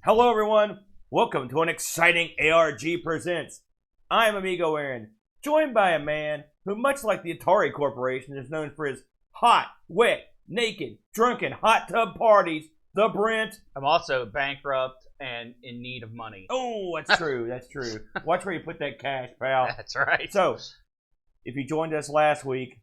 Hello, everyone. Welcome to an exciting ARG Presents. I'm Amigo Aaron, joined by a man who, much like the Atari Corporation, is known for his hot, wet, naked, drunken, hot tub parties, the Brent. I'm also bankrupt and in need of money. Oh, that's true. That's true. Watch where you put that cash, pal. That's right. So, if you joined us last week,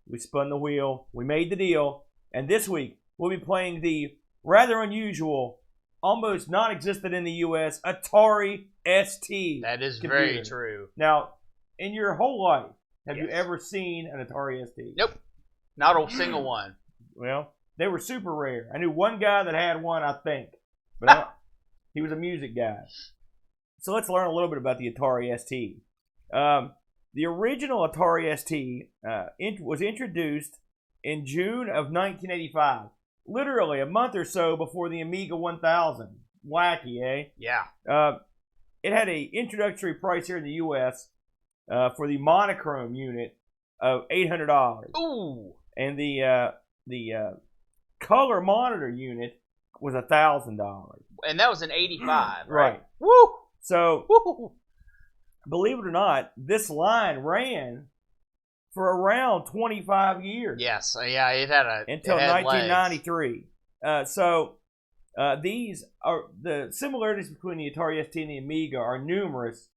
we spun the wheel, we made the deal, and this week we'll be playing the rather unusual, almost non-existent in the U.S., Atari ST That is Computer. very true. Now, in your whole life, have you Yes. ever seen an Atari ST? Nope. Not a single one. Well, they were super rare. I knew one guy that had one, I think, but he was a music guy. So let's learn a little bit about the Atari ST. The original Atari ST was introduced in June of 1985. Literally a month or so before the Amiga 1000. Wacky, eh? Yeah. It had an introductory price here in the U.S. For the monochrome unit of $800. Ooh. And the color monitor unit was $1,000. And that was in 85, right? Right. Woo! So, Woo! believe it or not, this line ran for around 25 years. Yes. Yeah, it had a... Until it had 1993. These are the similarities between the Atari ST and the Amiga are numerous,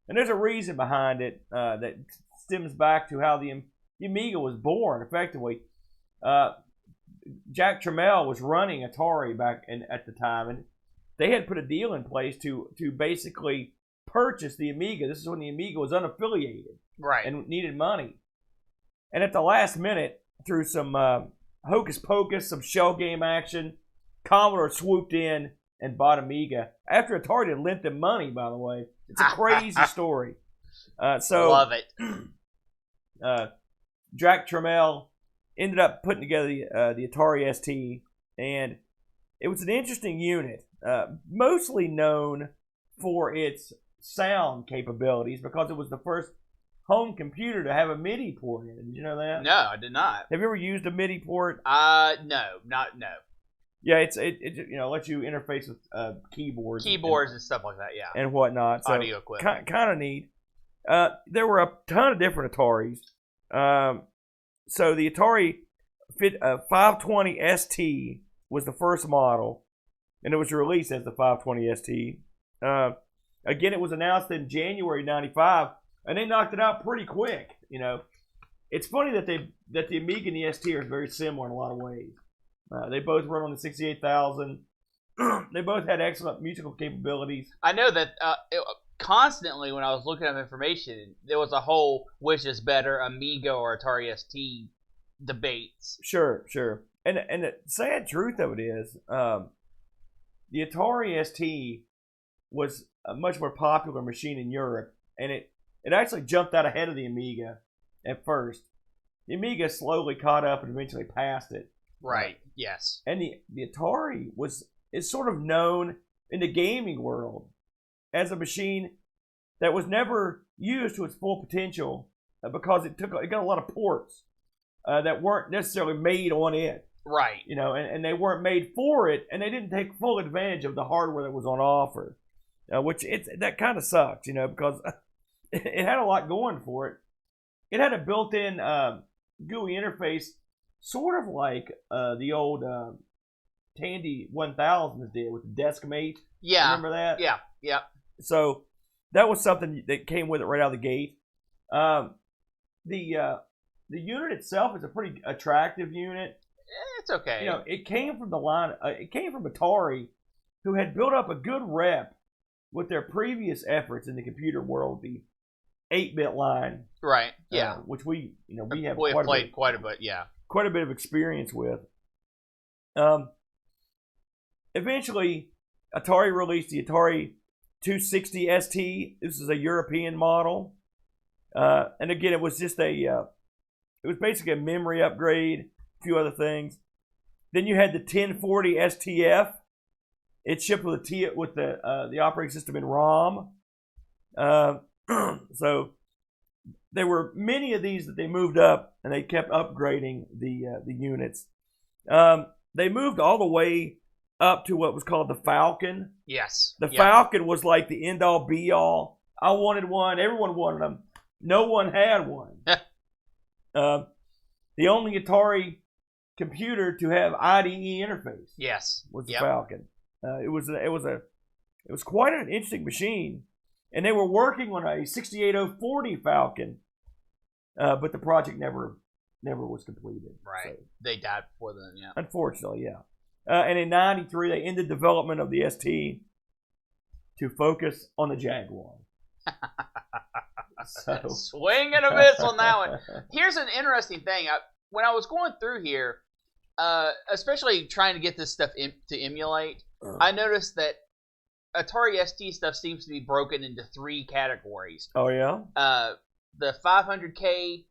and there's a reason behind it that stems back to how the Amiga was born. Effectively, Jack Tramiel was running Atari back at the time, and they had put a deal in place to basically purchase the Amiga. This is when the Amiga was unaffiliated, right, and needed money. And at the last minute, through some hocus pocus, some shell game action, Commodore swooped in and bought Amiga. After Atari had lent them money, by the way. It's a crazy story. Love it. Jack Tramiel ended up putting together the Atari ST, and it was an interesting unit, mostly known for its sound capabilities because it was the first home computer to have a MIDI port in it. Did you know that? No, I did not. Have you ever used a MIDI port? No. Yeah, it lets you interface with keyboards And stuff like that, yeah. and whatnot. So Audio equipment. Kind of neat. There were a ton of different Ataris. So the Atari 520 ST was the first model, and it was released as the 520 ST. Again, it was announced in January '95. And they knocked it out pretty quick. You know, it's funny that the Amiga and the ST are very similar in a lot of ways. They both run on the 68,000. They both had excellent musical capabilities. I know that constantly when I was looking up information, there was a whole which is better, Amigo or Atari ST debates. Sure. And the sad truth of it is, the Atari ST was a much more popular machine in Europe, and it actually jumped out ahead of the Amiga at first. The Amiga slowly caught up and eventually passed it. Right, yes. And the Atari is sort of known in the gaming world as a machine that was never used to its full potential because it got a lot of ports that weren't necessarily made on it. Right. You know, and they weren't made for it, and they didn't take full advantage of the hardware that was on offer, that kind of sucks, you know, because it had a lot going for it. It had a built-in GUI interface, sort of like the old Tandy 1000s did with the Deskmate. Yeah. Remember that? Yeah. So that was something that came with it right out of the gate. The unit itself is a pretty attractive unit. It's okay. You know, it came from the line. It came from Atari, who had built up a good rep with their previous efforts in the computer world, the 8-bit line, right? Yeah, which we have played quite a bit. Yeah, quite a bit of experience with. Eventually, Atari released the Atari 260 ST. This is a European model, and again, it was just it was basically a memory upgrade, a few other things. Then you had the 1040 STF. It shipped with the operating system in ROM. So there were many of these that they moved up, and they kept upgrading the units. They moved all the way up to what was called the Falcon. Yes. The Falcon was like the end-all, be-all. I wanted one. Everyone wanted them. No one had one. The only Atari computer to have IDE interface. Yes. Was the Falcon. It was quite an interesting machine, and they were working on a 68040 Falcon, but the project never was completed. Right. So. They died before then. Yeah. Unfortunately, yeah. And in '93, they ended development of the ST to focus on the Jaguar. So. Swing and a miss on that one. Here's an interesting thing. When I was going through here, especially trying to get this stuff to emulate, I noticed that Atari ST stuff seems to be broken into 3 categories. Oh, yeah? The 500K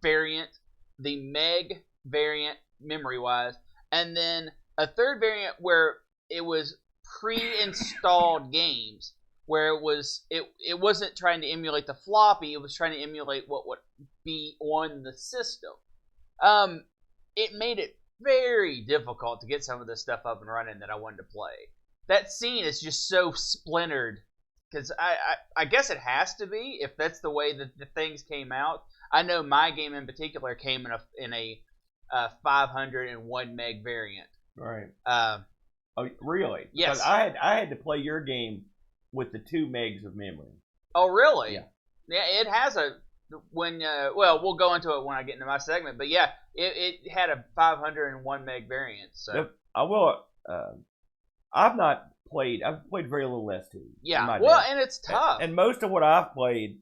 variant, the Meg variant, memory-wise, and then a third variant where it was pre-installed games, where it wasn't trying to emulate the floppy, it was trying to emulate what would be on the system. It made it very difficult to get some of this stuff up and running that I wanted to play. That scene is just so splintered, because I guess it has to be if that's the way that the things came out. I know my game in particular came in a 501 meg variant. Right. Oh, really? Yes. Because I had to play your game with the 2 megs of memory. Oh, really? Yeah. Yeah, it has well, we'll go into it when I get into my segment, but yeah, it had a 501 meg variant. So I will. I've played very little ST. Yeah. Well, and it's tough. And most of what I've played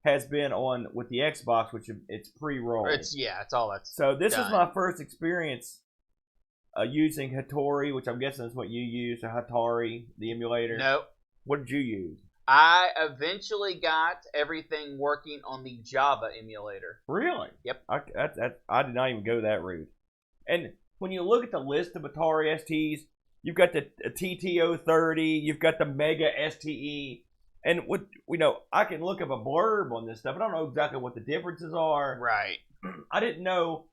has been with the Xbox, which it's pre-rolled. It's all that's. So this done. is my first experience using Hattori, which I'm guessing is what you use, a Hattori, the emulator. No. What did you use? I eventually got everything working on the Java emulator. Really? Yep. I did not even go that route. And when you look at the list of Atari STs, you've got the TT030, you've got the Mega STE, and I can look up a blurb on this stuff. I don't know exactly what the differences are. Right. I didn't know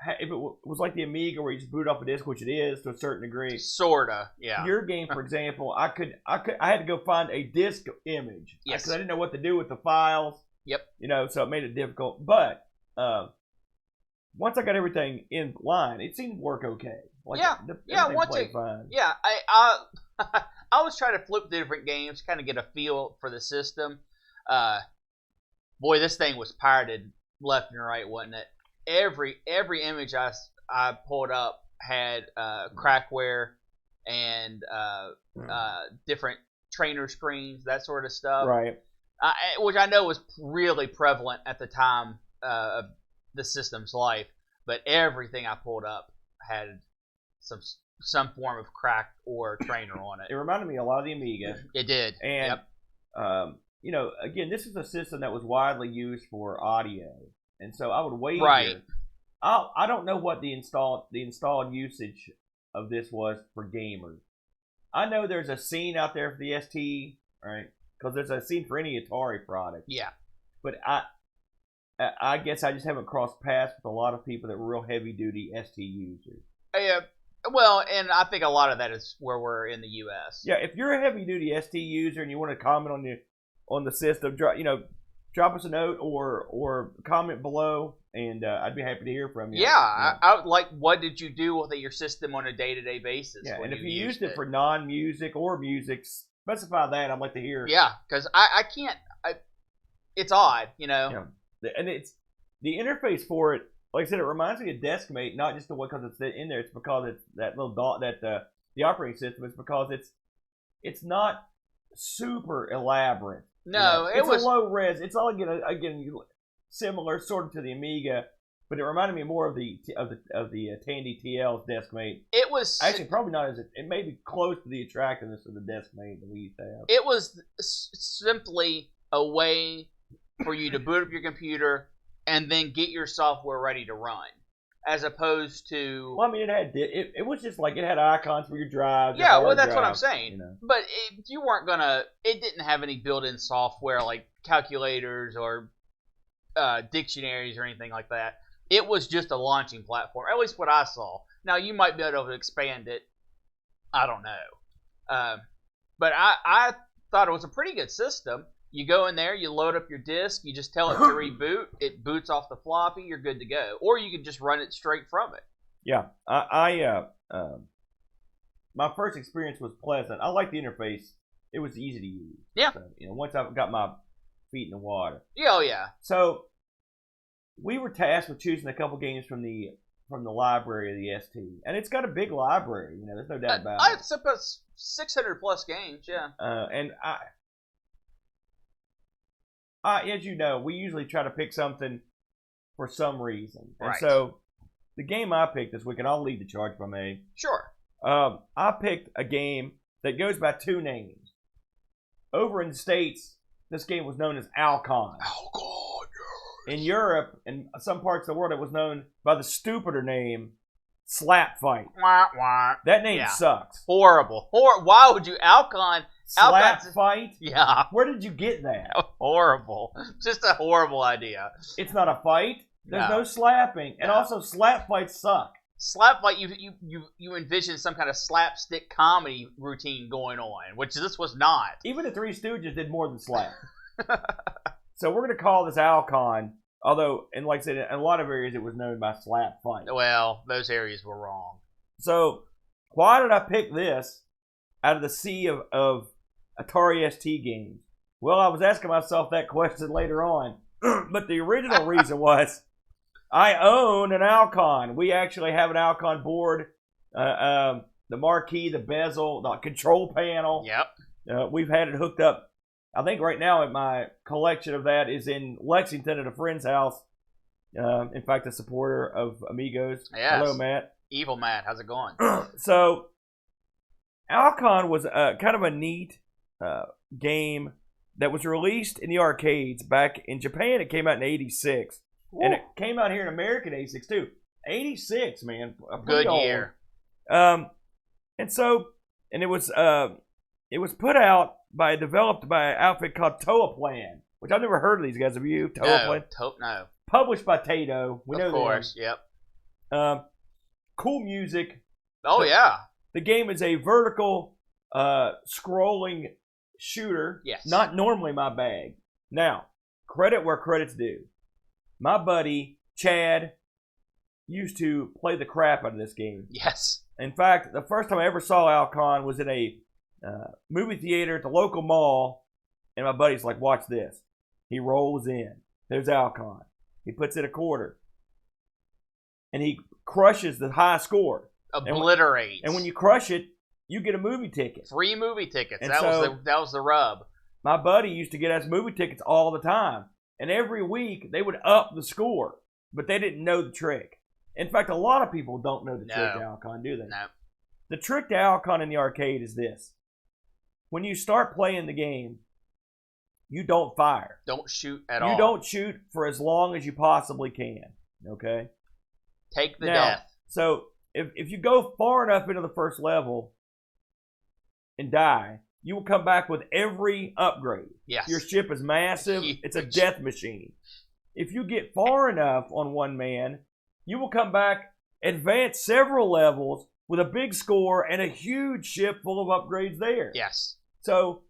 if it was like the Amiga where you just boot off a disc, which it is to a certain degree. Sorta, yeah. Your game, for example, I had to go find a disc image. Yes. Because I didn't know what to do with the files. Yep. So it made it difficult. But once I got everything in line, it seemed to work okay. Fine. Yeah, I was trying to flip the different games, kind of get a feel for the system. Boy, this thing was pirated left and right, wasn't it? Every image I pulled up had crackware and different trainer screens, that sort of stuff. Right. Which I know was really prevalent at the time of the system's life. But everything I pulled up had some form of crack or trainer on it. It reminded me a lot of the Amiga. It did. And again, this is a system that was widely used for audio. And so I would wager. Right. I don't know what the installed usage of this was for gamers. I know there's a scene out there for the ST, right? Because there's a scene for any Atari product. Yeah. But I guess I just haven't crossed paths with a lot of people that were real heavy duty ST users. Well, and I think a lot of that is where we're in the U.S. Yeah, if you're a heavy duty ST user and you want to comment on the system, drop us a note or comment below, and I'd be happy to hear from you. Yeah, I would like. What did you do with your system on a day-to-day basis? Yeah, and if you used it for non-music or music, specify that. I'd like to hear. Yeah, because I can't. It's odd, Yeah. And it's the interface for it. Like I said, it reminds me of Deskmate, not just because it's in there. It's because it's that little dot that the operating system. It's because it's not super elaborate. No, it's a low res. It's all again similar sort of to the Amiga, but it reminded me more of the Tandy TL's Deskmate. It was actually probably not as it may be close to the attractiveness of the Deskmate that we used to have. It was simply a way for you to boot up your computer and then get your software ready to run, as opposed to. Well, I mean, it was just like it had icons for your drives. Yeah, well, that's what I'm saying. But you weren't gonna. It didn't have any built-in software like calculators or dictionaries or anything like that. It was just a launching platform, at least what I saw. Now you might be able to expand it I don't know. But I thought it was a pretty good system. You go in there, you load up your disk, you just tell it to reboot, it boots off the floppy, you're good to go. Or you can just run it straight from it. Yeah, my first experience was pleasant. I liked the interface. It was easy to use. Yeah. So, once I got my feet in the water. Yeah, oh yeah. So we were tasked with choosing a couple games from the library of the ST, and it's got a big library. There's no doubt about it. It's about 600 plus games. Yeah. And I, as you know, we usually try to pick something for some reason. And right. So the game I picked this week, and I'll lead the charge if I may. Sure. I picked a game that goes by two names. Over in the States, this game was known as ALCON. ALCON. In Europe and some parts of the world, it was known by the stupider name Slap Fight. Wah, wah. That name sucks. Horrible. Why would you ALCON? Slap Fight? Yeah. Where did you get that? Horrible. Just a horrible idea. It's not a fight. There's no slapping. And also, slap fights suck. Slap fight, you envision some kind of slapstick comedy routine going on, which this was not. Even the Three Stooges did more than slap. So we're going to call this ALCON, although, and like I said, in a lot of areas it was known by Slap Fight. Well, those areas were wrong. So why did I pick this out of the sea of Atari ST games? Well, I was asking myself that question later on, but the original reason was I own an ALCON. We actually have an ALCON board, the marquee, the bezel, the control panel. Yep. We've had it hooked up. I think right now my collection of that is in Lexington at a friend's house. In fact, a supporter of Amigos. Yes. Hello, Matt. Evil Matt, how's it going? So, ALCON was kind of a neat game that was released in the arcades back in Japan. It came out in '86. And it came out here in America in '86 too. '86, man. Good year. And it was put out developed by an outfit called Toaplan, which I've never heard of these guys. Have you? Toaplan? No. Published by Taito. We know of course, them. Yep. Cool music. Oh, yeah. The game is a vertical scrolling shooter. Yes. Not normally my bag. Now, credit where credit's due. My buddy, Chad, used to play the crap out of this game. Yes. In fact, the first time I ever saw ALCON was in a movie theater at the local mall, and my buddy's like, watch this. He rolls in. There's ALCON. He puts in a quarter. And he crushes the high score. Obliterates. And when you crush it, you get a movie ticket. Free movie tickets. And that was the rub. My buddy used to get us movie tickets all the time. And every week, they would up the score. But they didn't know the trick. In fact, a lot of people don't know the trick to ALCON, do they? No. The trick to ALCON in the arcade is this. When you start playing the game, you don't fire. Don't shoot at all. You don't shoot for as long as you possibly can. Okay? Take the death. So, if you go far enough into the first level and die, you will come back with every upgrade. Yes. Your ship is massive. Huge. It's a death machine. If you get far enough on one man, you will come back, advance several levels with a big score and a huge ship full of upgrades there. Yes. So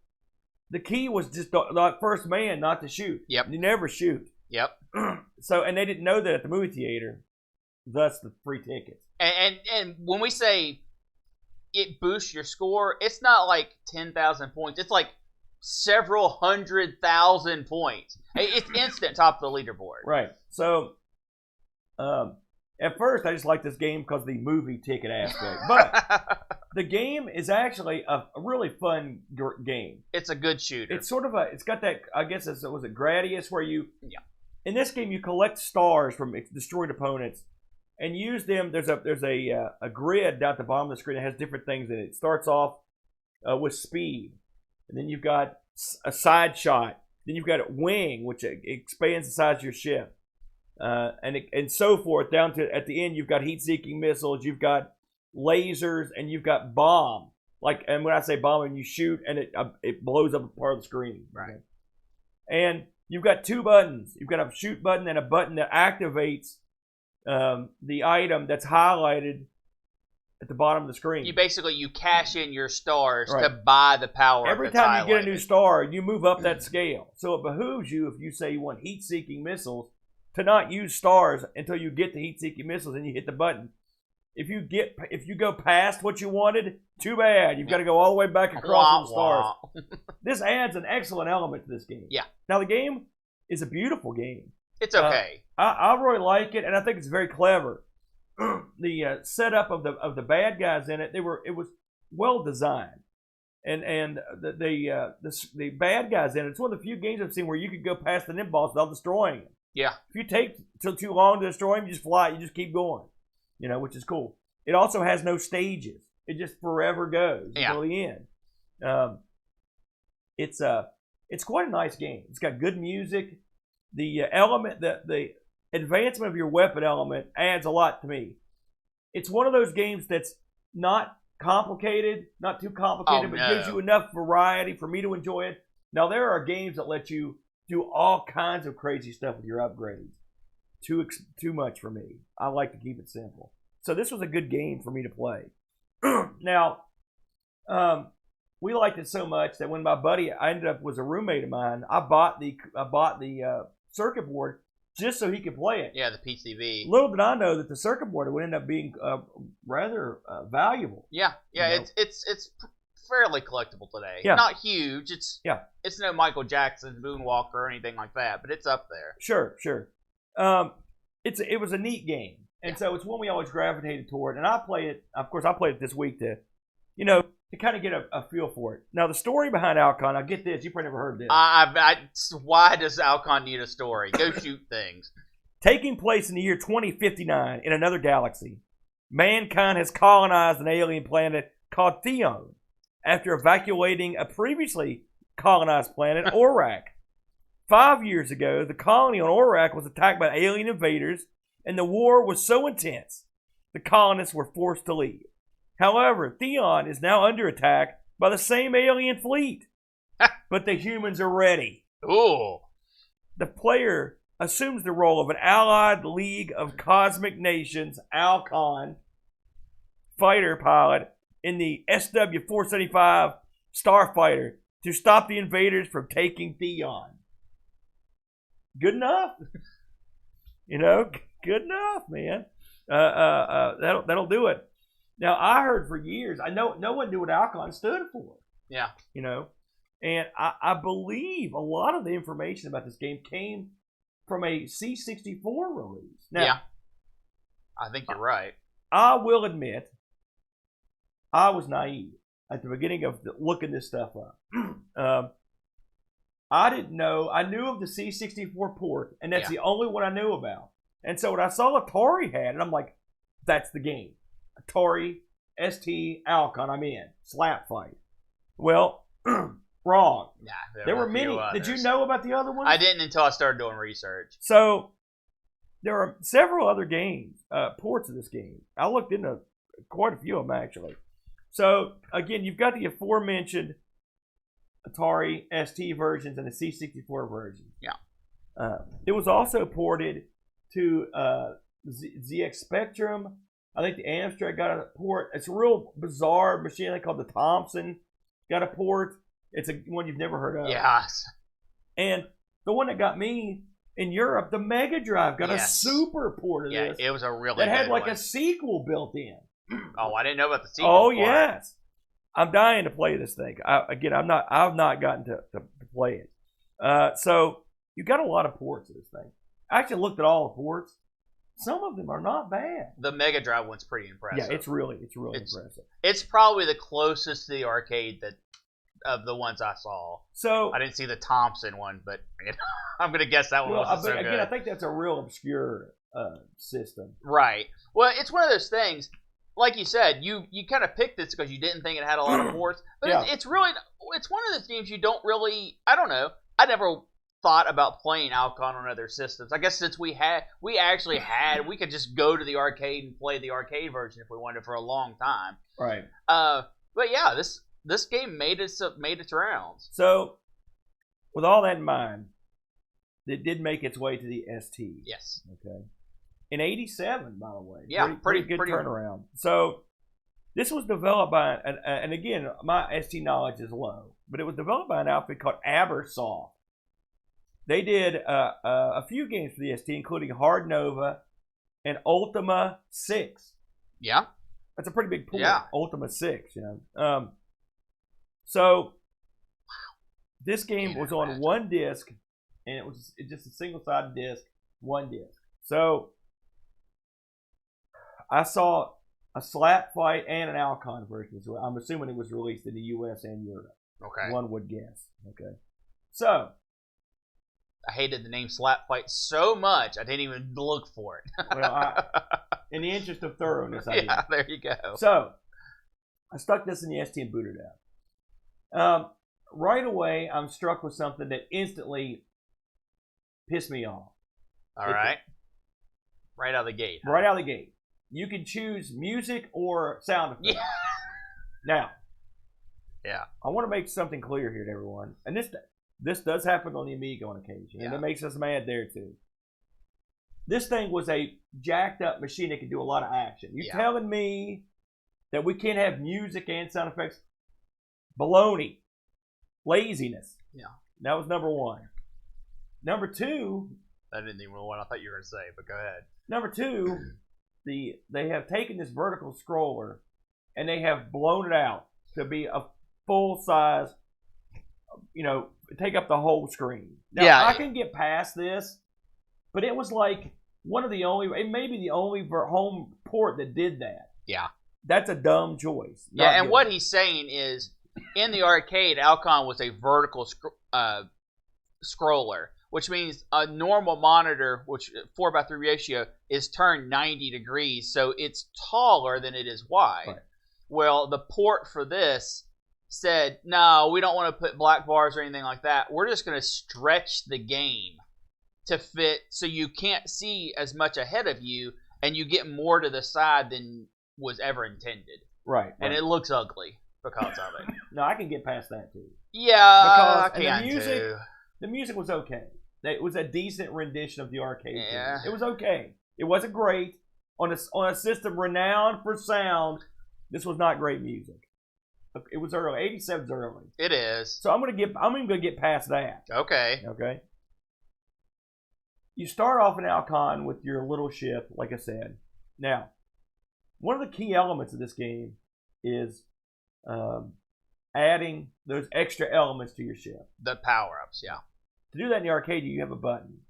the key was just the first man not to shoot. Yep. You never shoot. Yep. So, and they didn't know that at the movie theater, thus the free tickets. And when we say it boosts your score, it's not like 10,000 points. It's like several 100,000 points. It's instant top of the leaderboard. Right. So, at first, I just liked this game because of the movie ticket aspect. But the game is actually a really fun game. It's a good shooter. It's sort of it's got that, I guess, was it Gradius, where you, yeah. In this game, you collect stars from destroyed opponents and use them. There's a grid down at the bottom of the screen that has different things in it. It starts off with speed, and then you've got a side shot. Then you've got a wing, which expands the size of your ship. And so forth, down to at the end you've got heat-seeking missiles, you've got lasers, and you've got bomb. And when I say bomb, and you shoot and it blows up a part of the screen. Right. Okay? And you've got two buttons. You've got a shoot button and a button that activates the item that's highlighted at the bottom of the screen. You cash in your stars Right. to buy the power. Every time you get a new star, you move up that scale. So it behooves you, if you say you want heat-seeking missiles, to not use stars until you get the heat-seeking missiles and you hit the button. If you go past what you wanted, too bad. You've got to go all the way back across the stars. This adds an excellent element to this game. Yeah. Now the game is a beautiful game. It's okay. I really like it, and I think it's very clever. The setup of the bad guys in it, it was well designed, and the bad guys in it. It's one of the few games I've seen where you could go past the boss without destroying him. Yeah. If you take too long to destroy him, you just fly. You just keep going. Which is cool. It also has no stages. It just forever goes until the end. It's quite a nice game. It's got good music. The advancement of your weapon element adds a lot to me. It's one of those games that's not complicated, not too complicated, but gives you enough variety for me to enjoy it. Now, there are games that let you do all kinds of crazy stuff with your upgrades. Too much for me. I like to keep it simple. So this was a good game for me to play. Now, we liked it so much that when my buddy was a roommate of mine, I bought the circuit board just so he could play it. Yeah, the PCB. Little did I know that the circuit board would end up being rather valuable. Yeah, it's fairly collectible today. Yeah. Not huge. It's no Michael Jackson Moonwalker or anything like that, but it's up there. Sure. It was a neat game, and so it's one we always gravitated toward. And I played it. Of course, I played it this week to kind of get a feel for it. Now, the story behind ALCON, I get this. You probably never heard this. Why does ALCON need a story? Go shoot things. Taking place in the year 2059 in another galaxy, mankind has colonized an alien planet called a.l.c.o.n. after evacuating a previously colonized planet, Aurak. 5 years ago, the colony on Aurak was attacked by alien invaders, and the war was so intense, the colonists were forced to leave. However, a.l.c.o.n. is now under attack by the same alien fleet, but the humans are ready. Ooh. The player assumes the role of an allied League of Cosmic Nations, ALCON, fighter pilot in the SW-475 Starfighter to stop the invaders from taking a.l.c.o.n. Good enough? Good enough, man. That'll do it. Now, I heard for years, I know no one knew what ALCON stood for. Yeah. And I believe a lot of the information about this game came from a C64 release. Now, yeah. I think you're right. I will admit, I was naive at the beginning of looking this stuff up. I didn't know. I knew of the C64 port, and that's the only one I knew about. And so when I saw Atari had it, I'm like, that's the game. Atari ST ALCON, I'm in. Slap fight. Well, wrong. Nah, there were many. Did you know about the other ones? I didn't until I started doing research. So there are several other games, ports of this game. I looked into quite a few of them, actually. So, again, you've got the aforementioned Atari ST versions and the C64 version. Yeah. It was also ported to ZX Spectrum. I think the Amstrad got a port. It's a real bizarre machine called the Thompson. Got a port. It's one you've never heard of. Yes. And the one that got me in Europe, the Mega Drive, got a super port of this. Yeah, it was a really that had good like one. A sequel built in. Oh, I didn't know about the sequel. Oh, yes. I'm dying to play this thing. I've not gotten to play it. So you got a lot of ports of this thing. I actually looked at all the ports. Some of them are not bad. The Mega Drive one's pretty impressive. Yeah, it's really impressive. It's probably the closest to the arcade of the ones I saw. So I didn't see the Thompson one, but I'm gonna guess that one wasn't so good. I think that's a real obscure system. Right. Well, it's one of those things. Like you said, you kind of picked this because you didn't think it had a lot of ports, but it's one of those games you don't really. I don't know. I never thought about playing ALCON on other systems. I guess since we could just go to the arcade and play the arcade version if we wanted for a long time. Right. But yeah, this game made its rounds. So, with all that in mind, it did make its way to the ST. Yes. Okay. In '87, by the way. Yeah, pretty good turnaround. So, This was developed by, and again, my ST knowledge is low, but it was developed by an outfit called Abersoft. They did a few games for the ST, including Hard Nova and Ultima 6. Yeah. That's a pretty big pool. Yeah. Ultima 6, So this game was on one disc, and it was just a single-sided disc, one disc. So I saw a slap fight and an ALCON version as well. I'm assuming it was released in the U.S. and Europe. Okay. One would guess. Okay. So I hated the name Slap Fight so much I didn't even look for it. well, in the interest of thoroughness, I did. Yeah, there you go. So I stuck this in the ST and booted it up. Right away, I'm struck with something that instantly pissed me off. All right. Right out of the gate. Huh? Right out of the gate. You can choose music or sound effects. Yeah. Now, yeah, I want to make something clear here to everyone. And this does happen on the Amigo on occasion. And it makes us mad there too. This thing was a jacked up machine that could do a lot of action. You telling me that we can't have music and sound effects? Baloney. Laziness. Yeah. That was number one. Number two. That didn't even know what I thought you were going to say, but go ahead. Number two, they have taken this vertical scroller and they have blown it out to be a full size, take up the whole screen. Now, I can get past this, but it was like it may be the only home port that did that. Yeah. That's a dumb choice. Yeah, and what he's saying is, in the arcade, ALCON was a vertical scroller, which means a normal monitor, which 4:3 ratio, is turned 90 degrees, so it's taller than it is wide. Right. Well, the port for this said, no, we don't want to put black bars or anything like that. We're just going to stretch the game to fit so you can't see as much ahead of you, and you get more to the side than was ever intended. Right. And it looks ugly because of it. No, I can get past that too. Yeah, I can too. The music was okay. It was a decent rendition of the arcade. Yeah. It was okay. It wasn't great. On a system renowned for sound, this was not great music. It was early. 87's early. It is. So I'm even gonna get past that. Okay. Okay. You start off in ALCON with your little ship, like I said. Now, one of the key elements of this game is adding those extra elements to your ship. The power-ups, yeah. To do that in the arcade, you have a button.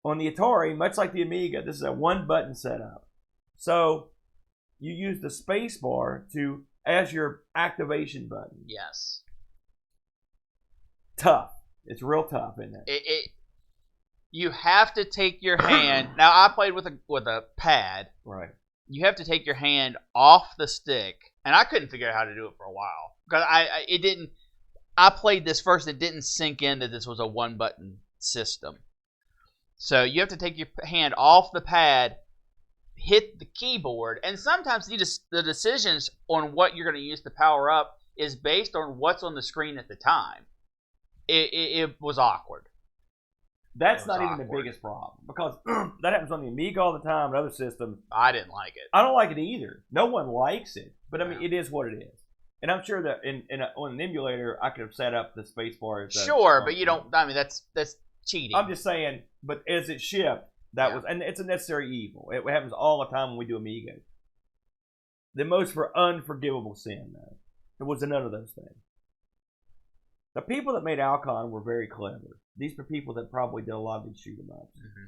On the Atari, much like the Amiga, this is a one-button setup. So you use the space bar as your activation button. Yes. Tough. It's real tough, isn't it? You have to take your hand. Now, I played with a pad. Right. You have to take your hand off the stick, and I couldn't figure out how to do it for a while because it didn't. I played this first. It didn't sink in that this was a one-button system. So you have to take your hand off the pad, hit the keyboard, and sometimes the decisions on what you're going to use to power up is based on what's on the screen at the time. It was awkward. That's not even the biggest problem because that happens on the Amiga all the time and other systems. I didn't like it. I don't like it either. No one likes it, but I mean, it is what it is. And I'm sure that on an emulator, I could have set up the space bar. Sure, but you don't. I mean, that's cheating. I'm just saying. But as it shipped, was, and it's a necessary evil. It happens all the time when we do Amigos. The most unforgivable sin, though, it was none of those things. The people that made ALCON were very clever. These were people that probably did a lot of these shoot 'em ups. Mm-hmm.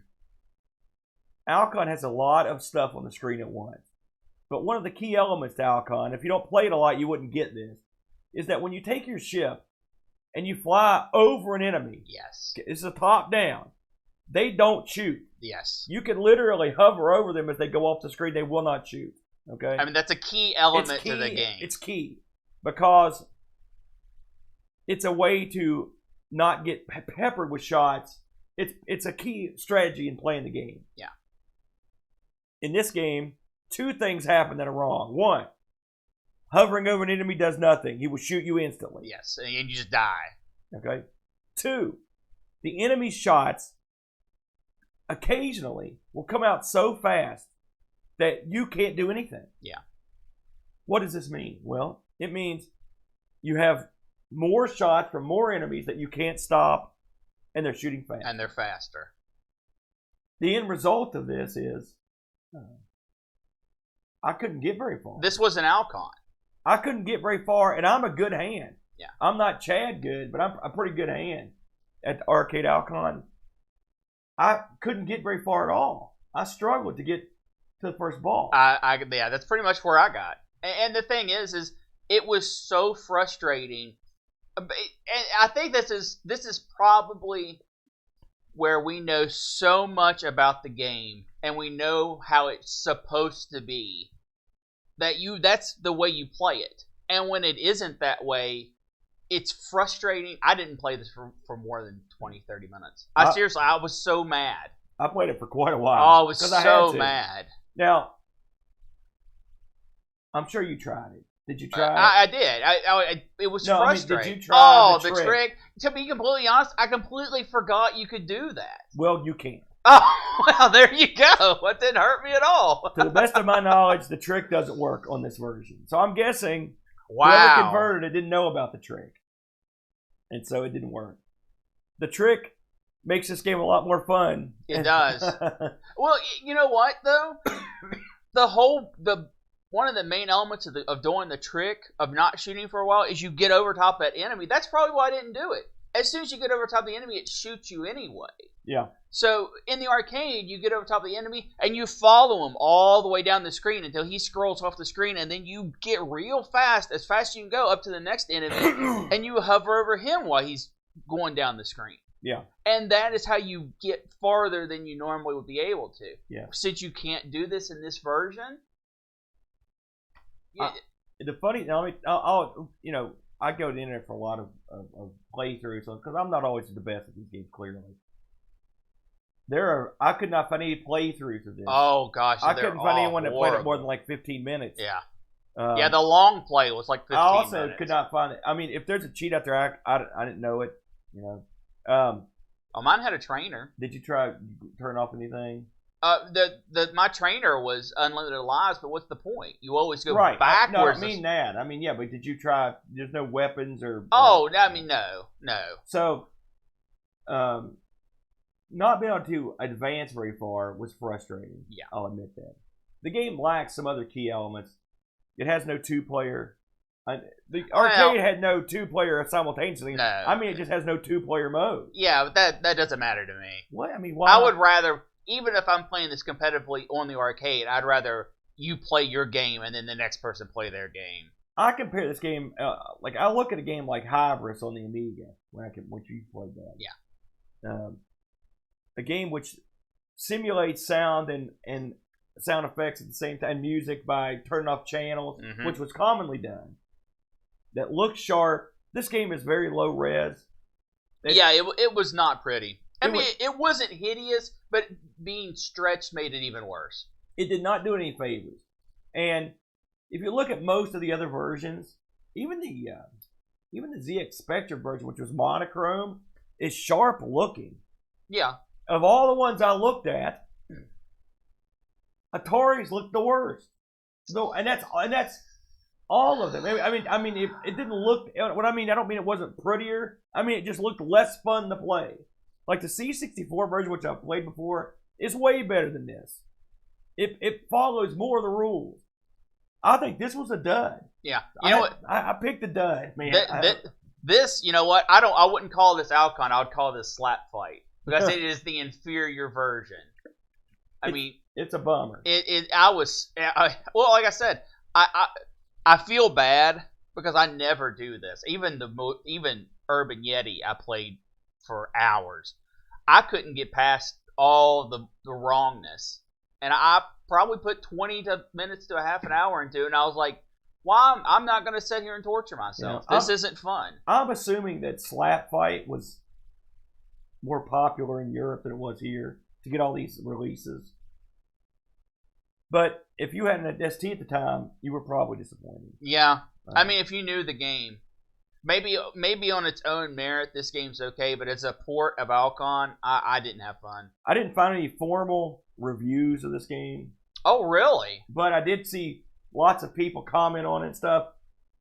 ALCON has a lot of stuff on the screen at once. But one of the key elements to ALCON, if you don't play it a lot, you wouldn't get this, is that when you take your ship and you fly over an enemy, yes, it's a top down, they don't shoot. Yes. You can literally hover over them as they go off the screen. They will not shoot. Okay. I mean, that's a key element to the game. It's key because it's a way to not get peppered with shots. It's a key strategy in playing the game. Yeah. In this game, two things happen that are wrong. One, hovering over an enemy does nothing. He will shoot you instantly. Yes, and you just die. Okay. Two, the enemy shots occasionally will come out so fast that you can't do anything. Yeah. What does this mean? Well, it means you have more shots from more enemies that you can't stop, and they're shooting fast. And they're faster. The end result of this is I couldn't get very far. This was an ALCON. I couldn't get very far, and I'm a good hand. Yeah. I'm not Chad good, but I'm a pretty good hand at the arcade ALCON. I couldn't get very far at all. I struggled to get to the first ball. Yeah, that's pretty much where I got. And the thing is it was so frustrating. And I think this is probably where we know so much about the game, and we know how it's supposed to be, that's the way you play it. And when it isn't that way, it's frustrating. I didn't play this for more than 20, 30 minutes. Seriously, I was so mad. I played it for quite a while. Oh, I was so mad. Now, I'm sure you tried it. Did you try it? I did. It was frustrating. I mean, did you try the trick? To be completely honest, I completely forgot you could do that. Well, you can. Oh, well, there you go. It didn't hurt me at all. To the best of my knowledge, the trick doesn't work on this version. So I'm guessing whoever whoever converted it didn't know about the trick. And so it didn't work. The trick makes this game a lot more fun. It does. Well, you know what, though? One of the main elements of doing the trick of not shooting for a while is you get over top of that enemy. That's probably why I didn't do it. As soon as you get over top of the enemy, it shoots you anyway. Yeah. So in the arcade, you get over top of the enemy and you follow him all the way down the screen until he scrolls off the screen, and then you get real fast, as fast as you can go, up to the next enemy, and you hover over him while he's going down the screen. Yeah. And that is how you get farther than you normally would be able to. Yeah. Since you can't do this in this version. The funny, I go to the internet for a lot of playthroughs because I'm not always the best at these games. Clearly, I could not find any playthroughs of this. Oh gosh, I couldn't find anyone that played it more than like 15 minutes. Yeah, the long play was like 15 minutes. I also could not find it. I mean, if there's a cheat out there, I didn't know it. Mine had a trainer. Did you try turn off anything? My trainer was unlimited lives, but what's the point? You always go right. backwards. No, I mean that. I mean, yeah, but did you try? There's no weapons or. Oh, I mean, no. So, not being able to advance very far was frustrating. Yeah, I'll admit that. The game lacks some other key elements. It has no two-player. The arcade had no two-player simultaneously. No, I mean, it just has no two-player mode. Yeah, but that doesn't matter to me. What? I mean, why? I would rather. Even if I'm playing this competitively on the arcade, I'd rather you play your game and then the next person play their game. I compare this game, I look at a game like Hybris on the Amiga, which you played that. Yeah. A game which simulates sound and sound effects at the same time, music by turning off channels, which was commonly done. That looks sharp. This game is very low res. It was not pretty. It wasn't hideous, but being stretched made it even worse. It did not do any favors. And if you look at most of the other versions, even the ZX Spectrum version, which was monochrome, is sharp looking. Yeah. Of all the ones I looked at, Atari's looked the worst. So, and that's all of them. I mean, it didn't look. What I mean, I don't mean it wasn't prettier. I mean, it just looked less fun to play. Like the C64 version, which I've played before, is way better than this. It follows more of the rules. I think this was a dud. Yeah, you know what? I picked a dud, man. This, you know what? I wouldn't call this ALCON. I would call this Slap Fight because it is the inferior version. It's a bummer. Well, like I said, I feel bad because I never do this. Even Urban Yeti, I played for hours. I couldn't get past all the wrongness, and I probably put 20 minutes to a half an hour into it, and I was like, well, I'm not going to sit here and torture myself. This isn't fun. I'm assuming that Slap Fight was more popular in Europe than it was here to get all these releases. But if you had an ST at the time, you were probably disappointed. Yeah. I mean, if you knew the game. Maybe on its own merit, this game's okay, but as a port of ALCON, I didn't have fun. I didn't find any formal reviews of this game. Oh, really? But I did see lots of people comment on it and stuff.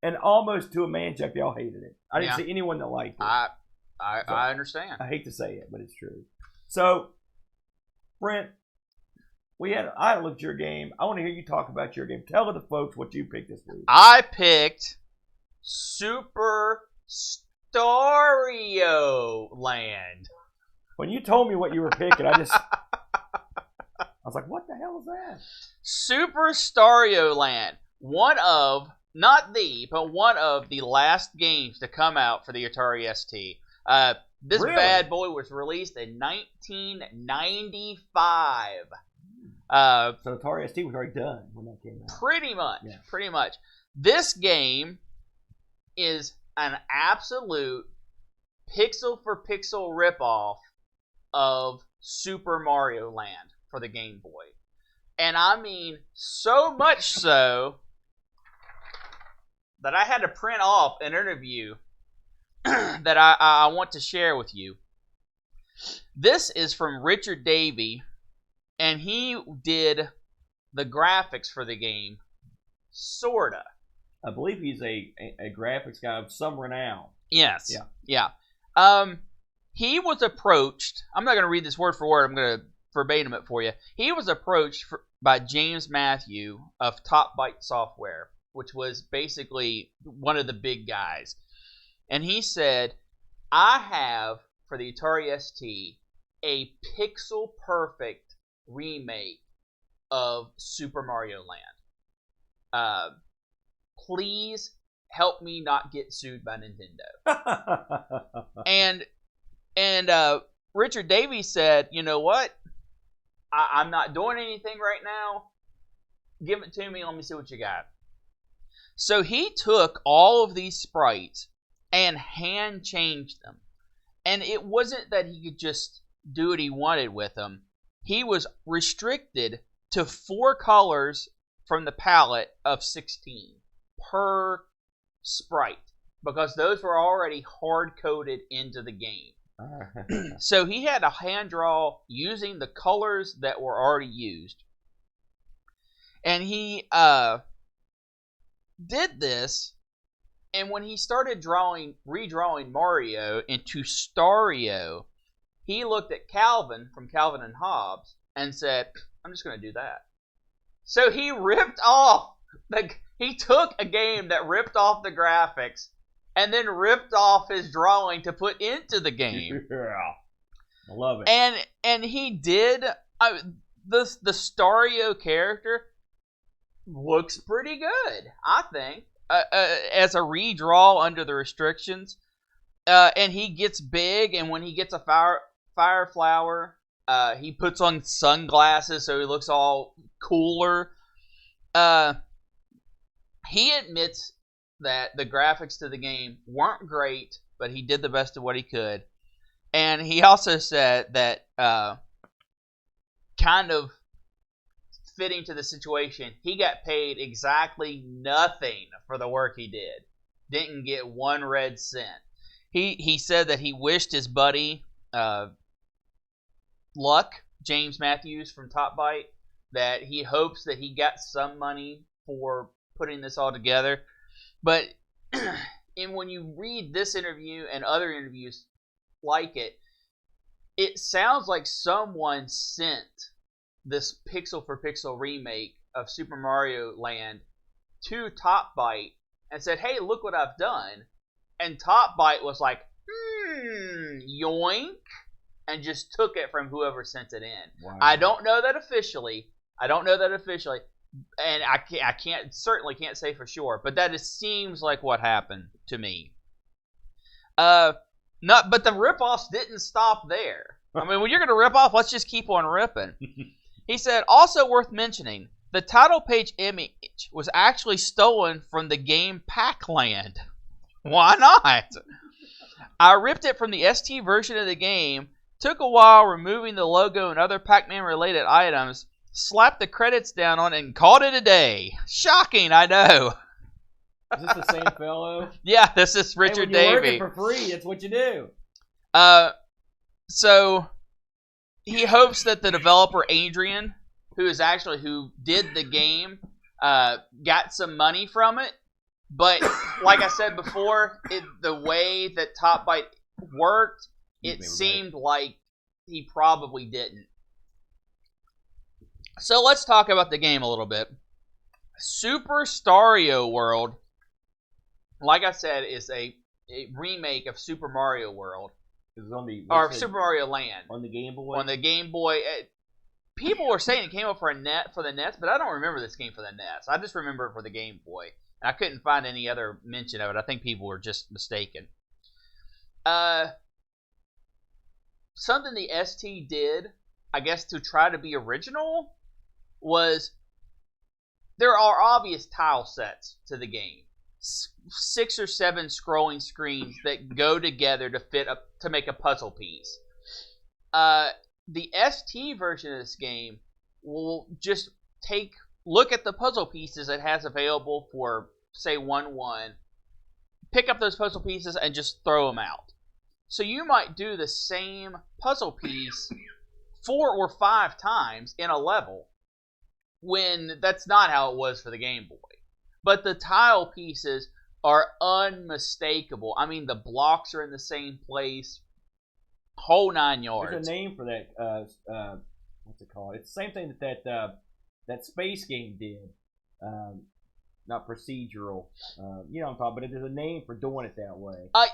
And almost to a man, Jack, they all hated it. I didn't see anyone that liked it. I understand. I hate to say it, but it's true. So, Brent, I had to look at your game. I want to hear you talk about your game. Tell the folks what you picked this week. I picked Super STario Land. When you told me what you were picking, I was like, what the hell is that? Super STario Land. One of the last games to come out for the Atari ST. This bad boy was released in 1995. So Atari ST was already done when that came out. Pretty much. This game is an absolute pixel-for-pixel ripoff of Super Mario Land for the Game Boy. And I mean, so much so that I had to print off an interview that I want to share with you. This is from Richard Davey, and he did the graphics for the game, sorta. I believe he's a graphics guy of some renown. Yes. Yeah. He was approached. I'm not going to read this word for word. I'm going to verbatim it for you. He was approached by James Matthew of Top Byte Software, which was basically one of the big guys. And he said, I have, for the Atari ST, a pixel-perfect remake of Super Mario Land. Please help me not get sued by Nintendo. and Richard Davies said, you know what? I'm not doing anything right now. Give it to me. Let me see what you got. So he took all of these sprites and hand changed them. And it wasn't that he could just do what he wanted with them. He was restricted to 4 colors from the palette of 16 per sprite, because those were already hard-coded into the game. So he had to hand draw using the colors that were already used. And he did this, and when he started redrawing Mario into STario, he looked at Calvin from Calvin and Hobbes and said, I'm just going to do that. So he took a game that ripped off the graphics and then ripped off his drawing to put into the game. Yeah. I love it. And he did. The STario character looks pretty good, I think, as a redraw under the restrictions. And he gets big, and when he gets a fire flower, he puts on sunglasses so he looks all cooler. He admits that the graphics to the game weren't great, but he did the best of what he could. And he also said that, kind of fitting to the situation, he got paid exactly nothing for the work he did. Didn't get 1 red cent. He said that he wished his buddy, James Matthews from Top Byte, that he hopes that he got some money for putting this all together. But when you read this interview and other interviews like it, it sounds like someone sent this pixel-for-pixel remake of Super Mario Land to Top Byte and said, hey, look what I've done. And Top Byte was like, yoink, and just took it from whoever sent it in. Wow. I don't know that officially. And I certainly can't say for sure, but that seems like what happened to me. But the rip-offs didn't stop there. I mean, when you're going to rip off, let's just keep on ripping. He said, also worth mentioning, the title page image was actually stolen from the game Pac-Land. Why not? I ripped it from the ST version of the game, took a while removing the logo and other Pac-Man related items, slapped the credits down on it, and called it a day. Shocking, I know. Is this the same fellow? Yeah, this is Richard Davey. Davey. You're working for free. That's what you do. So he hopes that the developer Adrian, who did the game, got some money from it. But like I said before, the way that Top Byte worked, it seemed like he probably didn't. So let's talk about the game a little bit. Super STario World, like I said, is a remake of Super Mario World. Or Super Mario Land. On the Game Boy? On the Game Boy. People were saying it came up for the NES, but I don't remember this game for the NES. I just remember it for the Game Boy. And I couldn't find any other mention of it. I think people were just mistaken. Something the ST did, I guess, to try to be original, was there are obvious tile sets to the game. 6 or 7 scrolling screens that go together to fit up to make a puzzle piece. The ST version of this game will just look at the puzzle pieces it has available for, say, 1-1, pick up those puzzle pieces and just throw them out. So you might do the same puzzle piece 4 or 5 times in a level, when that's not how it was for the Game Boy. But the tile pieces are unmistakable. I mean, the blocks are in the same place. Whole 9 yards. There's a name for that. What's it called? It's the same thing that space game did. Not procedural. You know what I'm talking about. But there's a name for doing it that way. I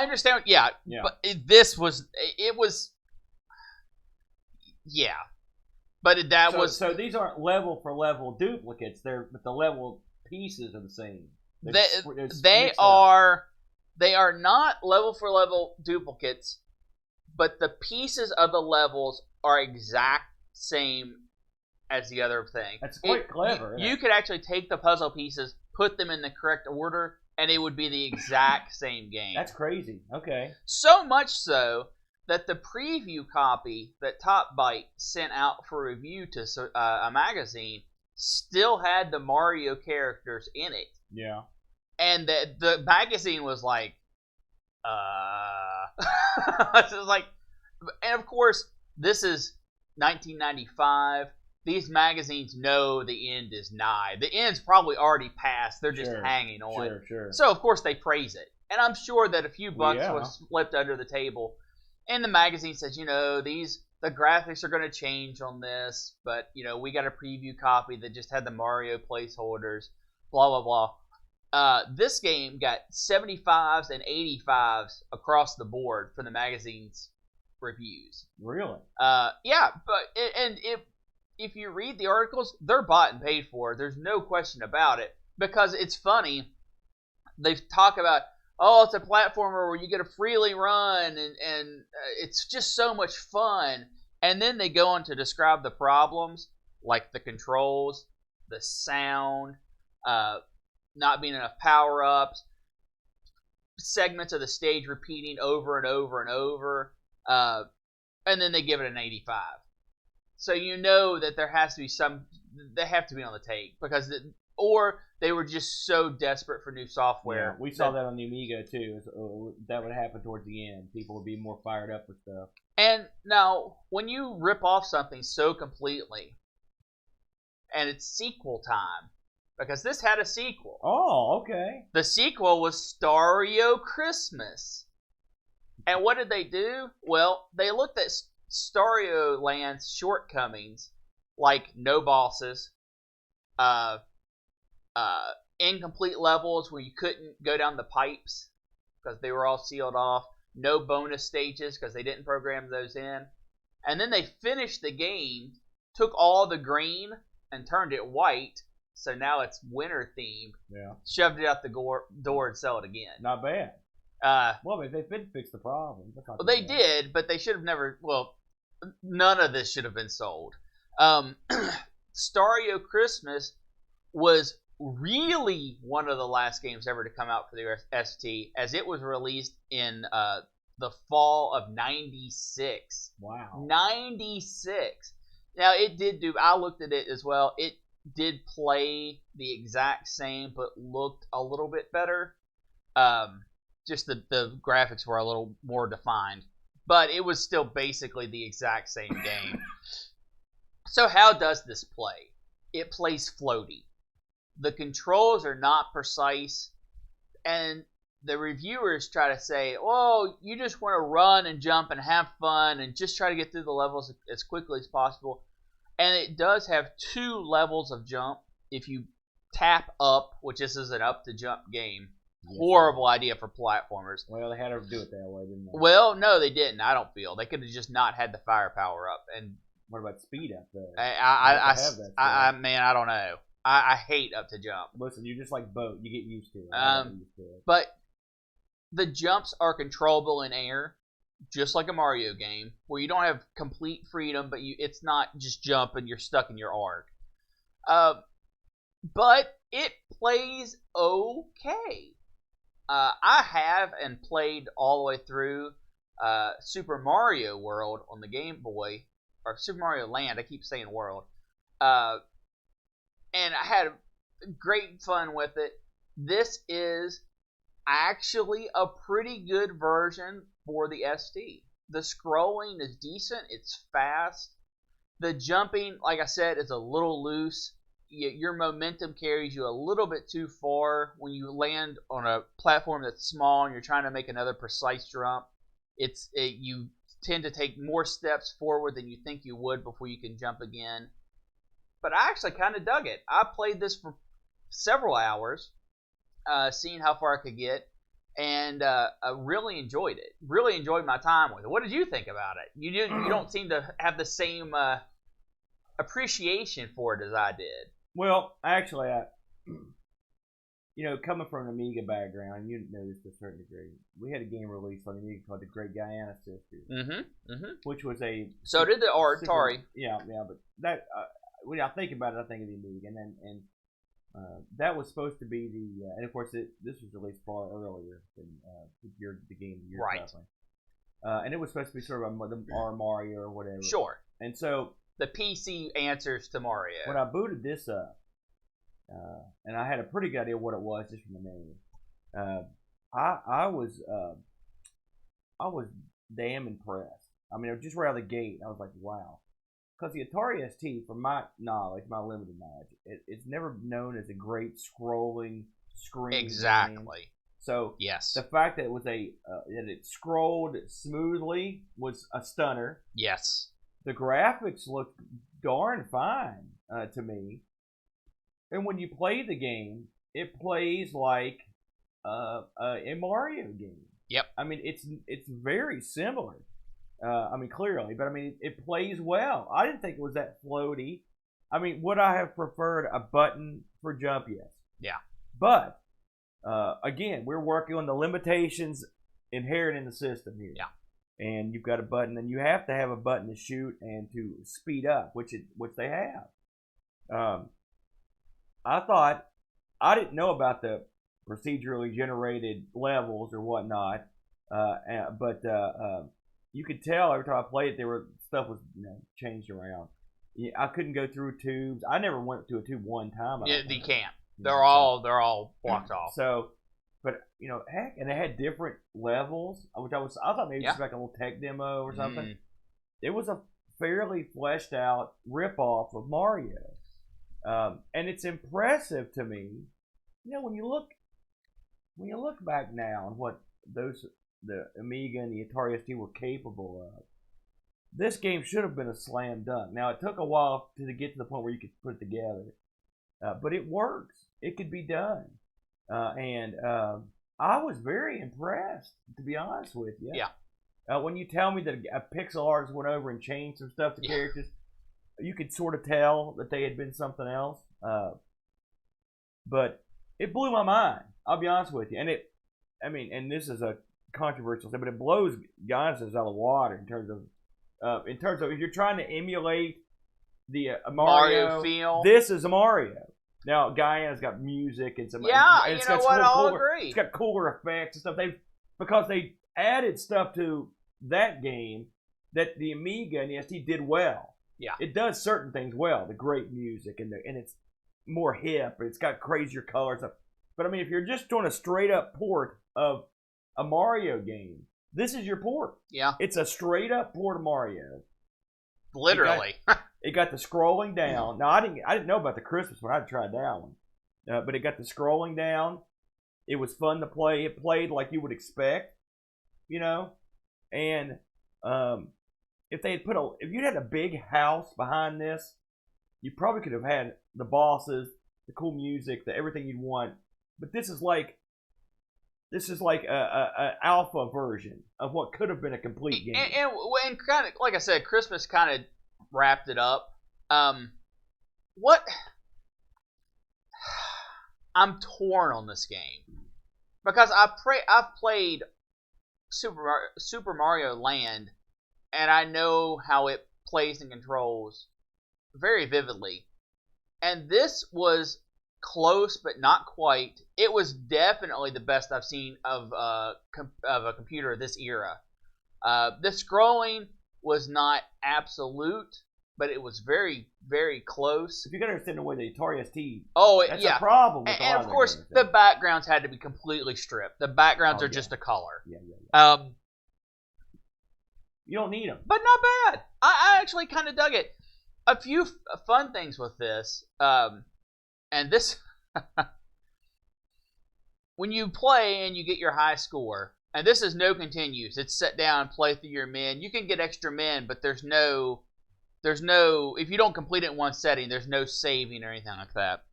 understand. Yeah. But it was. Yeah. But So these aren't level for level duplicates. But the level pieces are the same. They are not level for level duplicates, but the pieces of the levels are exact same as the other thing. That's quite clever. You could actually take the puzzle pieces, put them in the correct order, and it would be the exact same game. That's crazy. Okay. So much so that the preview copy that Top Byte sent out for review to a magazine still had the Mario characters in it. Yeah. And the magazine was like, It was like, and of course, this is 1995. These magazines know the end is nigh. The end's probably already passed. They're just hanging on. Sure. So, of course, they praise it. And I'm sure that a few bucks was slipped under the table. And the magazine says, the graphics are going to change on this, but, we got a preview copy that just had the Mario placeholders, blah, blah, blah. This game got 75s and 85s across the board for the magazine's reviews. Really? Yeah, but if you read the articles, they're bought and paid for. There's no question about it, because it's funny. They talk about, it's a platformer where you get to freely run, and it's just so much fun. And then they go on to describe the problems, like the controls, the sound, not being enough power-ups, segments of the stage repeating over and over and over, and then they give it an 85. So you know that there has to be they have to be on the take, or they were just so desperate for new software. Yeah, we saw that on the Amigo too. That would happen towards the end. People would be more fired up with stuff. And now, when you rip off something so completely, and it's sequel time, because this had a sequel. Oh, okay. The sequel was STario Christmas. And what did they do? Well, they looked at STario Land's shortcomings, like no bosses, incomplete levels where you couldn't go down the pipes because they were all sealed off, no bonus stages because they didn't program those in. And then they finished the game, took all the green and turned it white, so now it's winter themed. Yeah. Shoved it out the door and sell it again. Not bad. Well, they did fix the problem. Well, they did, but they should have never. Well, none of this should have been sold. Stario Christmas was really one of the last games ever to come out for the ST, as it was released in the fall of '96. Wow. 96. Now, it did do. I looked at it as well. It did play the exact same, but looked a little bit better. Just the graphics were a little more defined. But it was still basically the exact same game. So how does this play? It plays floaty. The controls are not precise, and the reviewers try to say, "Oh, you just want to run and jump and have fun and just try to get through the levels as quickly as possible." And it does have 2 levels of jump. If you tap up, which this is an up to jump game, horrible idea for platformers. Well, they had to do it that way, didn't they? Well, no, they didn't. I don't feel they could have just not had the firepower up. And what about speed up there? Man, I don't know. I hate up to jump. Listen, you're just like boat. You get used to it. But the jumps are controllable in air, just like a Mario game, where you don't have complete freedom, but it's not just jump and you're stuck in your arc. But it plays okay. I have and played all the way through Super Mario World on the Game Boy, or Super Mario Land. I keep saying World. And I had great fun with it. This is actually a pretty good version for the ST. The scrolling is decent. It's fast. The jumping, like I said, is a little loose. Your momentum carries you a little bit too far when you land on a platform that's small and you're trying to make another precise jump. You tend to take more steps forward than you think you would before you can jump again. But I actually kind of dug it. I played this for several hours, seeing how far I could get, and I really enjoyed it. Really enjoyed my time with it. What did you think about it? You don't seem to have the same appreciation for it as I did. Well, actually, coming from an Amiga background, you know this to a certain degree. We had a game released on Amiga called The Great Guyana Sisters, which was a. So did the Atari. Yeah, but that when I think about it, I think of the Amiga, and that was supposed to be the, and of course this was released far earlier than the game you're covering. And it was supposed to be sort of our Mario or whatever. Sure. And so. The PC answers to Mario. When I booted this up, and I had a pretty good idea what it was just from the name, I was damn impressed. I mean, just right out of the gate, I was like, wow. Because the Atari ST, from my knowledge, my limited knowledge, it's never known as a great scrolling screen. Exactly. Game. So yes, the fact that it was that it scrolled smoothly was a stunner. Yes. The graphics look darn fine to me, and when you play the game, it plays like a Mario game. Yep. I mean, it's very similar. Clearly, but I mean, it plays well. I didn't think it was that floaty. I mean, would I have preferred a button for jump? Yes. Yeah. But again, we're working on the limitations inherent in the system here. Yeah. And you've got a button, and you have to have a button to shoot and to speed up, which they have. I didn't know about the procedurally generated levels or whatnot, but you could tell every time I played it, stuff was changed around. I couldn't go through tubes. I never went through a tube one time. Yeah, you can't. They're all blocked off. So. But heck, and they had different levels, which I thought maybe just like a little tech demo or something. It was a fairly fleshed out ripoff of Mario, and it's impressive to me. When you look back now on what the Amiga and the Atari ST were capable of, this game should have been a slam dunk. Now it took a while to get to the point where you could put it together, but it works. It could be done. And I was very impressed, to be honest with you. Yeah. When you tell me that a pixel artist went over and changed some stuff to characters, you could sort of tell that they had been something else. But it blew my mind. I'll be honest with you. And this is a controversial thing, but it blows Giannis out of the water in terms of if you're trying to emulate the Mario feel. This is a Mario. Now, Guyana's got music and some. Yeah, and I'll agree. It's got cooler effects and stuff. Because they added stuff to that game that the Amiga and the ST did well. Yeah, it does certain things well. The great music and it's more hip. It's got crazier colors. But I mean, if you're just doing a straight up port of a Mario game, this is your port. Yeah, it's a straight up port of Mario. Literally. It got the scrolling down. Now I didn't know about the Christmas one. I'd tried that one, but it got the scrolling down. It was fun to play. It played like you would expect, you know. And if they had if you'd had a big house behind this, you probably could have had the bosses, the cool music, everything you'd want. But this is like a alpha version of what could have been a complete game. And kind of like I said, Christmas kind of wrapped it up. What? I'm torn on this game because I've played Super Mario Land, and I know how it plays and controls very vividly. And this was close, but not quite. It was definitely the best I've seen of a computer of this era. The scrolling was not absolute, but it was very, very close. If you can understand the way the Atari ST, that's a problem with and of course, the backgrounds had to be completely stripped. The backgrounds are just a color. Yeah. You don't need them. But not bad. I actually kind of dug it. A few fun things with this. And this, when you play and you get your high score, and this is no continues. It's sit down and play through your men. You can get extra men, but there's no, if you don't complete it in one setting, there's no saving or anything like that.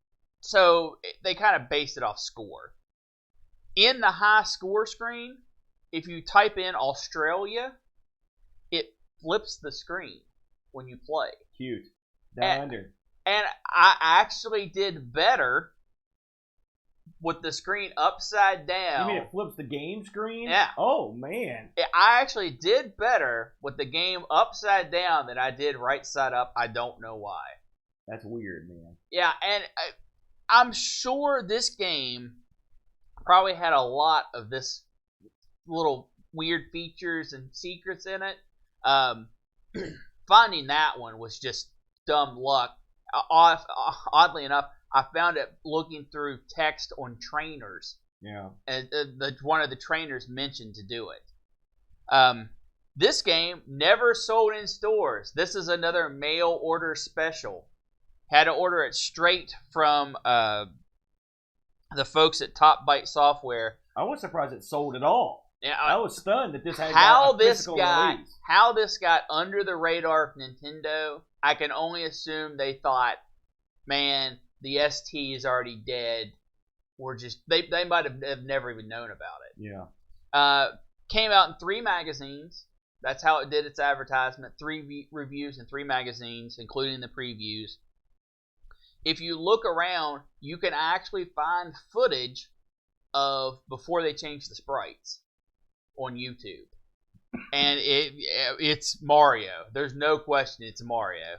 So they kind of based it off score. In the high score screen, if you type in Australia, it flips the screen when you play. Cute. Down under. And I actually did better with the screen upside down. You mean it flips the game screen? Yeah. Oh, man. I actually did better with the game upside down than I did right side up. I don't know why. That's weird, man. Yeah, and I'm sure this game probably had a lot of this little weird features and secrets in it. Finding that one was just dumb luck. Oddly enough, I found it looking through text on trainers. Yeah. And one of the trainers mentioned to do it. This game never sold in stores. This is another mail order special. Had to order it straight from the folks at Top Byte Software. I was surprised it sold at all. Yeah, I was stunned that this had a physical release. How this got under the radar of Nintendo, I can only assume they thought, man, the ST is already dead. Or just they might have never even known about it. Yeah. Came out in 3 magazines. That's how it did its advertisement. 3 reviews in 3 magazines, including the previews. If you look around, you can actually find footage of before they changed the sprites on YouTube. And it's Mario. There's no question it's Mario.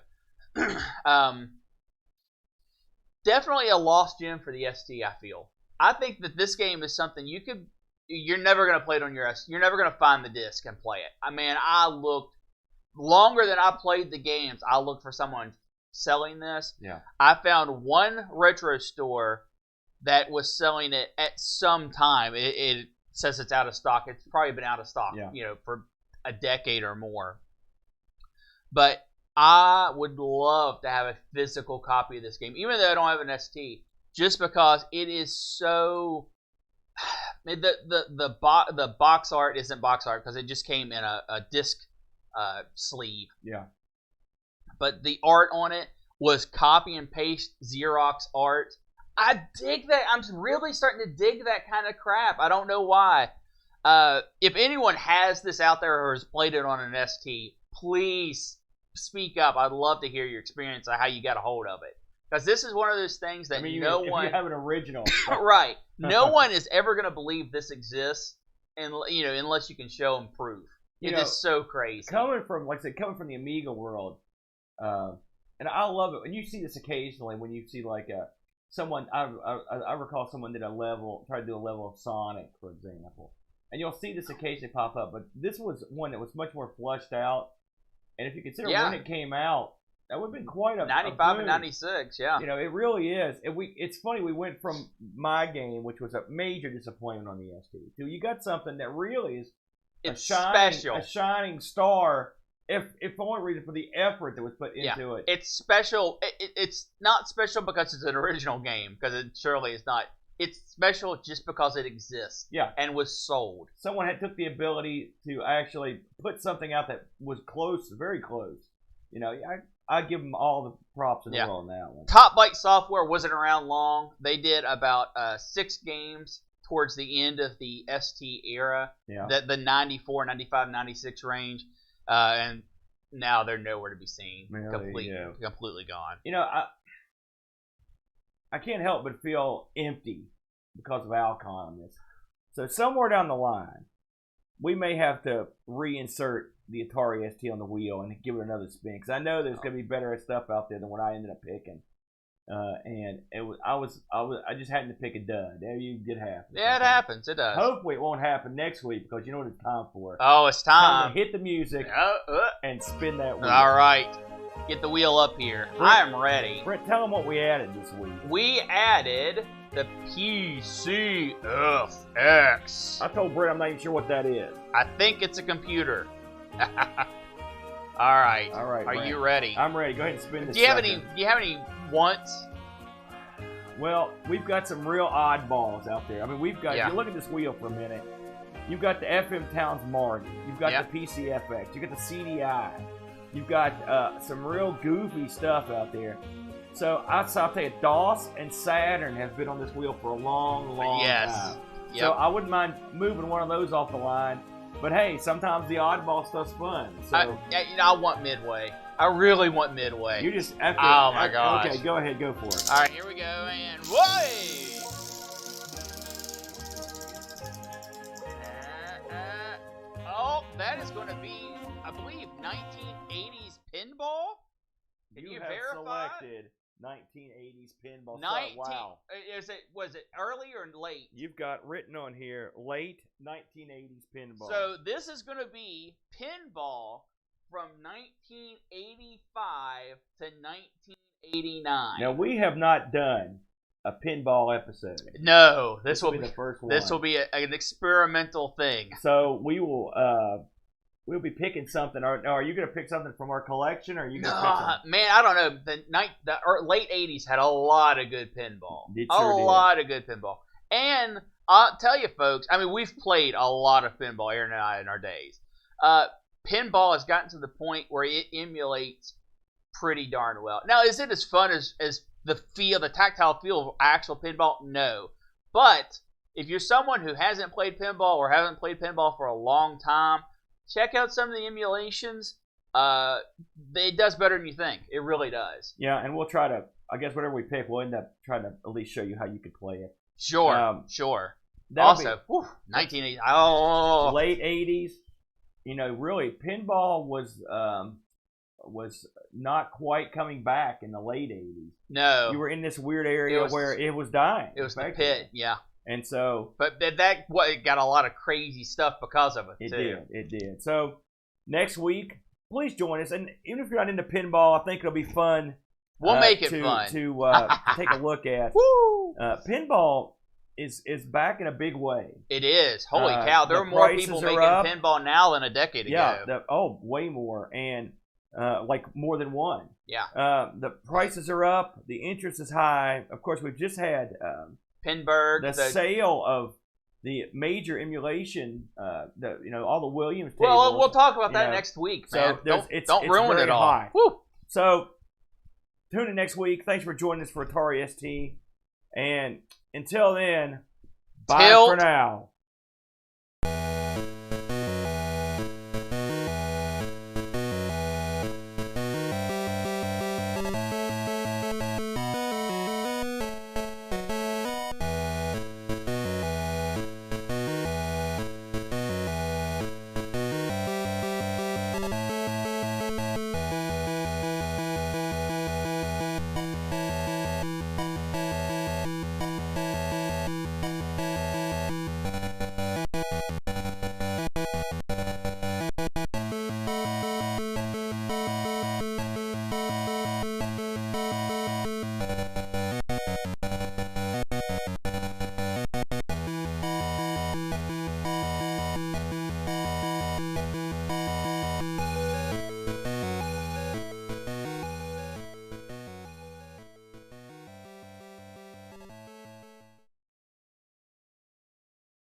Definitely a lost gem for the ST, I feel. I think that this game is something you're never going to play it on your ST. You're never going to find the disc and play it. I mean, I looked longer than I played the games. I looked for someone selling this. Yeah. I found one retro store that was selling it at some time. It says it's out of stock. It's probably been out of stock, for a decade or more. But I would love to have a physical copy of this game, even though I don't have an ST, just because it is so. The box art isn't box art because it just came in a disc sleeve. Yeah. But the art on it was copy and paste Xerox art. I dig that. I'm really starting to dig that kind of crap. I don't know why. If anyone has this out there or has played it on an ST, please speak up. I'd love to hear your experience of how you got a hold of it. Because this is one of those things that if you have an original. Right. No one is ever going to believe this exists, and unless you can show and prove. It is so crazy. Coming from the Amigo world, and I love it. And you see this occasionally when you see someone. I recall someone tried to do a level of Sonic, for example, and you'll see this occasionally pop up. But this was one that was much more fleshed out. And if you consider when it came out, that would have been quite a 95 and 96, yeah. It really is. It's funny, we went from my game, which was a major disappointment on the ST, to you got something that really is it's a shining star if for one reason for the effort that was put into it. It's special. It's not special because it's an original game, because it surely is not. It's special just because it exists. Yeah. And was sold. Someone took the ability to actually put something out that was close, very close. You know, I give them all the props in the world on that one. Top Byte Software wasn't around long. They did about 6 games towards the end of the ST era, the 94, 95, 96 range, and now they're nowhere to be seen. Really, completely gone. You know, I can't help but feel empty because of ALCON on this. So somewhere down the line, we may have to reinsert the Atari ST on the wheel and give it another spin, because I know there's going to be better stuff out there than what I ended up picking. And I just happened to pick a dud. You did happen. Yeah, it happens. It does. Hopefully it won't happen next week, because you know what it's time for. Oh, it's time. To hit the music and spin that wheel. All right. Get the wheel up here. Brent, I am ready. Brent, tell them what we added this week. We added the PCFX. I told Brent I'm not even sure what that is. I think it's a computer. All right. Are Brent, you ready? I'm ready. Go ahead and spin this. Do you have any wants? Well, we've got some real oddballs out there. I mean, we've got. If you look at this wheel for a minute. You've got the FM Towns Marty. You've got the PCFX. You've got the CDI. You've got some real goofy stuff out there. So I'll tell you, DOS and Saturn have been on this wheel for a long time. Yep. So I wouldn't mind moving one of those off the line. But hey, sometimes the oddball stuff's fun. So I want Midway. I really want Midway. You just oh my gosh. Okay, go ahead, go for it. All right, here we go, and whoa! Oh, that is going to be, I believe, 1980s pinball. Can you verify? Selected 1980s pinball. Wow. Was it early or late? You've got written on here late 1980s pinball. So this is going to be pinball from 1985 to 1989. Now, we have not done a pinball episode. No, this will be the first one. This will be an experimental thing. So we will we'll be picking something. Are you going to pick something from our collection, or are you going to pick something? Man, I don't know. The late 80s had a lot of good pinball. A lot of good pinball. And I'll tell you, folks, I mean, we've played a lot of pinball, Aaron and I, in our days. Pinball has gotten to the point where it emulates pretty darn well. Now, is it as fun as the tactile feel of actual pinball? No. But if you're someone who hasn't played pinball or haven't played pinball for a long time, check out some of the emulations. It does better than you think. It really does. Yeah, and we'll try to, I guess whatever we pick, we'll end up trying to at least show you how you could play it. Sure, sure. Also, 1980s. Oh. Late 80s. You know, really, pinball was not quite coming back in the late 80s. No. You were in this weird area where it was dying. It was the pit, yeah. And so... But it got a lot of crazy stuff because of it, too. It did. So, next week, please join us. And even if you're not into pinball, I think it'll be fun. We'll make it fun. To take a look at. Woo! Pinball is back in a big way. It is. Holy cow. There are more people making pinball now than a decade ago. Yeah. Way more. And like more than one. Yeah. The prices are up. The interest is high. Of course, we've just had... Pinburg, the sale of the major emulation, all the Williams tables. Well, we'll talk about that next week, man. So don't ruin it all. Woo. So tune in next week. Thanks for joining us for Atari ST. And until then, bye for now.